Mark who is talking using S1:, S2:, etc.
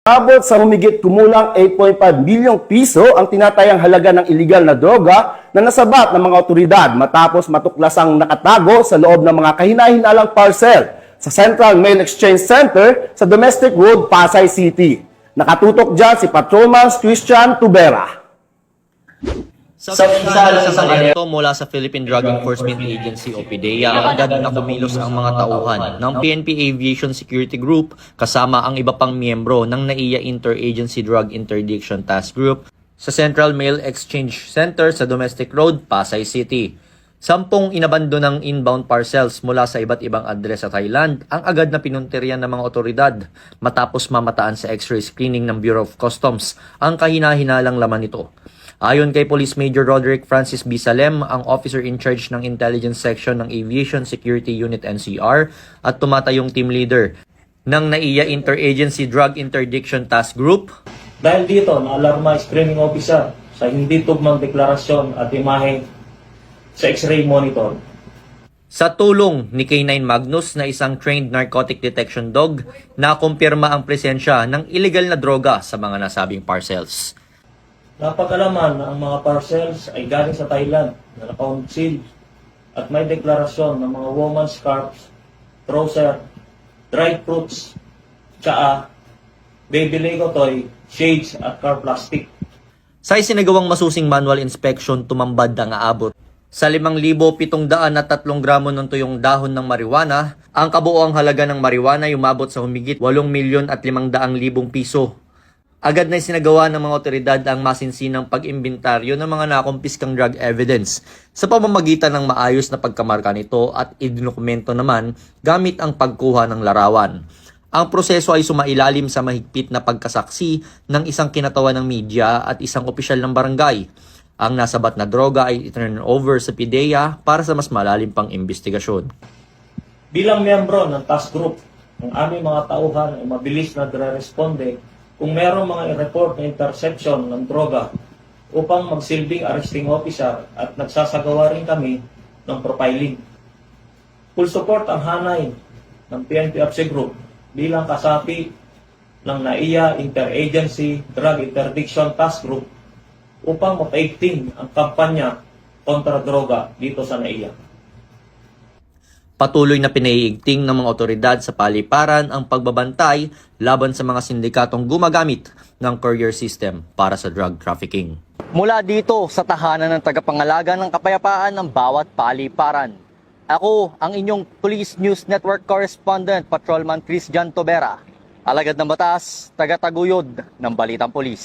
S1: Abot sa humigit kumulang 8.5 bilyong piso ang tinatayang halaga ng iligal na droga na nasabat ng mga otoridad matapos matuklasang nakatago sa loob ng mga kahina-hinalang parcel sa Central Mail Exchange Center sa Domestic Road, Pasay City. Nakatutok dyan si Patrolman Christian Tubera.
S2: Sa isang ito mula sa Philippine Drug Enforcement Agency o PDEA, agad na kumilos ang mga tauhan ng PNP Aviation Security Group kasama ang iba pang miyembro ng NAIA Interagency Drug Interdiction Task Group sa Central Mail Exchange Center sa Domestic Road, Pasay City. 10 inabando ng inbound parcels mula sa iba't ibang address sa Thailand ang agad na pinuntiryan ng mga otoridad matapos mamataan sa X-ray screening ng Bureau of Customs ang kahina-hinalang laman nito. Ayon kay Police Major Roderick Francis B. Salem, ang officer in charge ng Intelligence Section ng Aviation Security Unit NCR at tumatayong team leader ng NAIA Interagency Drug Interdiction Task Group.
S3: Dahil dito, naalarma screening officer sa hindi tugmang deklarasyon at imahe sa X-ray monitor.
S2: Sa tulong ni K9 Magnus na isang trained narcotic detection dog, nakumpirma ang presensya ng illegal na droga sa mga nasabing parcels.
S3: Napag-alaman na ang mga parcels ay galing sa Thailand na naka-seal at may deklarasyon ng mga woman's scarves, trouser, dried fruits, tsaa, baby Lego toy, shades at car plastic.
S2: Sa isinagawang masusing manual inspection, tumambad ang aabot sa 5,703 gramo ng tuyong dahon ng marijuana. Ang kabuoang halaga ng marijuana ay umabot sa humigit 8,500,000 piso. Agad na isinagawa ng mga otoridad ang masinsinang pag-imbintaryo ng mga nakumpiskang drug evidence sa pamamagitan ng maayos na pagkamarka nito at idinukumento naman gamit ang pagkuha ng larawan. Ang proseso ay sumailalim sa mahigpit na pagkasaksi ng isang kinatawan ng media at isang opisyal ng barangay. Ang nasabat na droga ay iturn over sa PDEA para sa mas malalim pang investigasyon.
S3: Bilang miyembro ng task group, ang aming mga tauhan ay mabilis na responde kung mayroong mga i-report na interception ng droga upang magsilbing arresting officer at nagsasagawa rin kami ng profiling. Full support ang hanay ng PNP AFC Group bilang kasapi ng NAIA Interagency Drug Interdiction Task Group upang mapaigting ang kampanya kontra droga dito sa NAIA.
S2: Patuloy na pinaiigting ng mga otoridad sa paliparan ang pagbabantay laban sa mga sindikatong gumagamit ng courier system para sa drug trafficking. Mula dito sa tahanan ng tagapangalaga ng kapayapaan ng bawat paliparan, ako ang inyong Police News Network Correspondent, Patrolman Christian Tubera, alagad ng batas, tagataguyod ng Balitang Pulis.